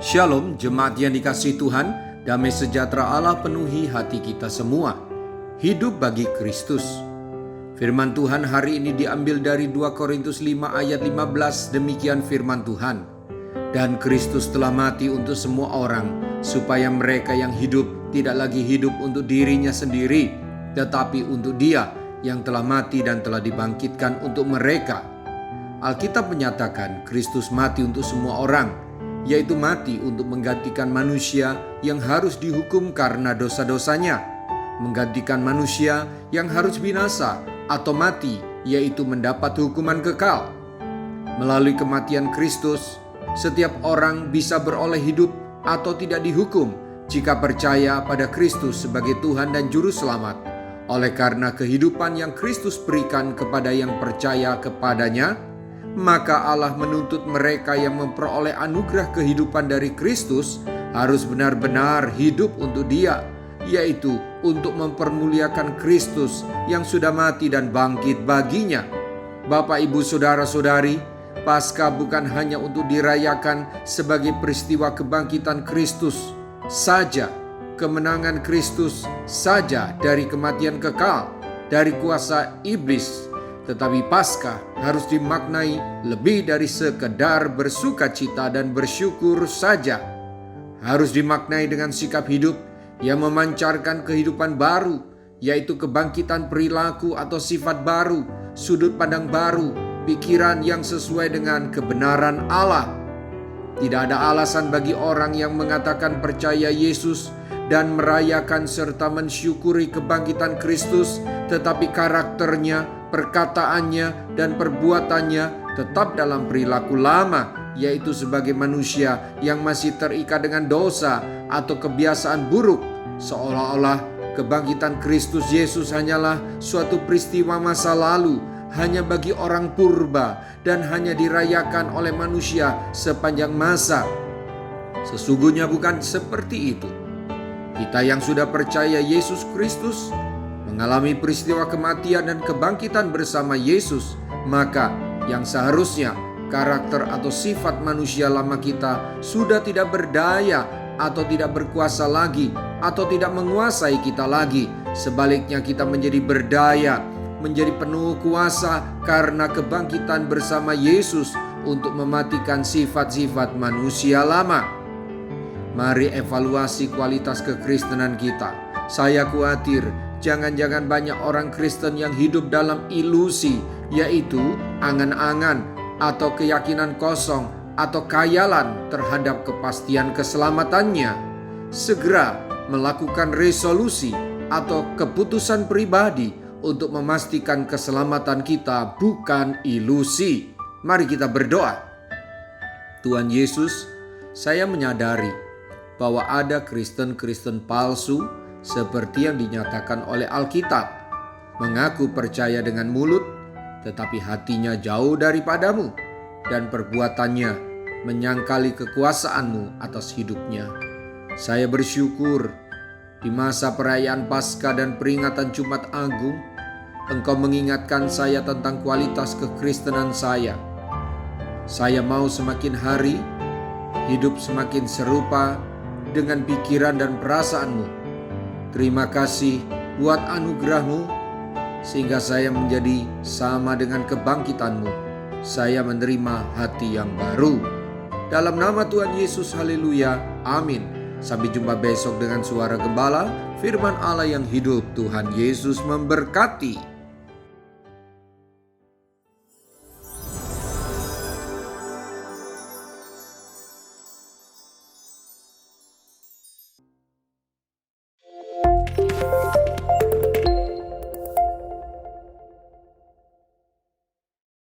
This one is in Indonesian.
Shalom, jemaat yang dikasihi Tuhan, damai sejahtera Allah penuhi hati kita semua. Hidup bagi Kristus. Firman Tuhan hari ini diambil dari 2 Korintus 5 ayat 15, demikian firman Tuhan. Dan Kristus telah mati untuk semua orang, supaya mereka yang hidup tidak lagi hidup untuk dirinya sendiri, tetapi untuk Dia yang telah mati dan telah dibangkitkan untuk mereka. Alkitab menyatakan Kristus mati untuk semua orang, yaitu mati untuk menggantikan manusia yang harus dihukum karena dosa-dosanya, menggantikan manusia yang harus binasa atau mati, yaitu mendapat hukuman kekal. Melalui kematian Kristus, setiap orang bisa beroleh hidup atau tidak dihukum jika percaya pada Kristus sebagai Tuhan dan Juru Selamat. Oleh karena kehidupan yang Kristus berikan kepada yang percaya kepadanya, maka Allah menuntut mereka yang memperoleh anugerah kehidupan dari Kristus harus benar-benar hidup untuk Dia, yaitu untuk mempermuliakan Kristus yang sudah mati dan bangkit baginya. Bapak, Ibu, Saudara-saudari, Paskah bukan hanya untuk dirayakan sebagai peristiwa kebangkitan Kristus saja, kemenangan Kristus saja dari kematian kekal, dari kuasa iblis. Tetapi Paskah harus dimaknai lebih dari sekedar bersukacita dan bersyukur saja. Harus dimaknai dengan sikap hidup yang memancarkan kehidupan baru, yaitu kebangkitan perilaku atau sifat baru, sudut pandang baru, pikiran yang sesuai dengan kebenaran Allah. Tidak ada alasan bagi orang yang mengatakan percaya Yesus dan merayakan serta mensyukuri kebangkitan Kristus, tetapi karakternya, perkataannya, dan perbuatannya tetap dalam perilaku lama, yaitu sebagai manusia yang masih terikat dengan dosa atau kebiasaan buruk, seolah-olah kebangkitan Kristus Yesus hanyalah suatu peristiwa masa lalu, hanya bagi orang purba, dan hanya dirayakan oleh manusia sepanjang masa. Sesungguhnya bukan seperti itu. Kita yang sudah percaya Yesus Kristus mengalami peristiwa kematian dan kebangkitan bersama Yesus, maka yang seharusnya karakter atau sifat manusia lama kita sudah tidak berdaya atau tidak berkuasa lagi atau tidak menguasai kita lagi. Sebaliknya kita menjadi berdaya, menjadi penuh kuasa karena kebangkitan bersama Yesus untuk mematikan sifat-sifat manusia lama. Mari evaluasi kualitas kekristenan kita. Saya khawatir jangan-jangan banyak orang Kristen yang hidup dalam ilusi, yaitu angan-angan atau keyakinan kosong atau khayalan terhadap kepastian keselamatannya. Segera melakukan resolusi atau keputusan pribadi untuk memastikan keselamatan kita bukan ilusi. Mari kita berdoa. Tuhan Yesus, saya menyadari bahwa ada Kristen-Kristen palsu seperti yang dinyatakan oleh Alkitab, mengaku percaya dengan mulut, tetapi hatinya jauh daripadamu, dan perbuatannya menyangkali kekuasaan-Mu atas hidupnya. Saya bersyukur di masa perayaan Paskah dan peringatan Jumat Agung, Engkau mengingatkan saya tentang kualitas kekristenan saya. Saya mau semakin hari hidup semakin serupa dengan pikiran dan perasaan-Mu. Terima kasih buat anugerah-Mu, sehingga saya menjadi sama dengan kebangkitan-Mu. Saya menerima hati yang baru. Dalam nama Tuhan Yesus, haleluya, amin. Sampai jumpa besok dengan suara gembala, firman Allah yang hidup. Tuhan Yesus memberkati.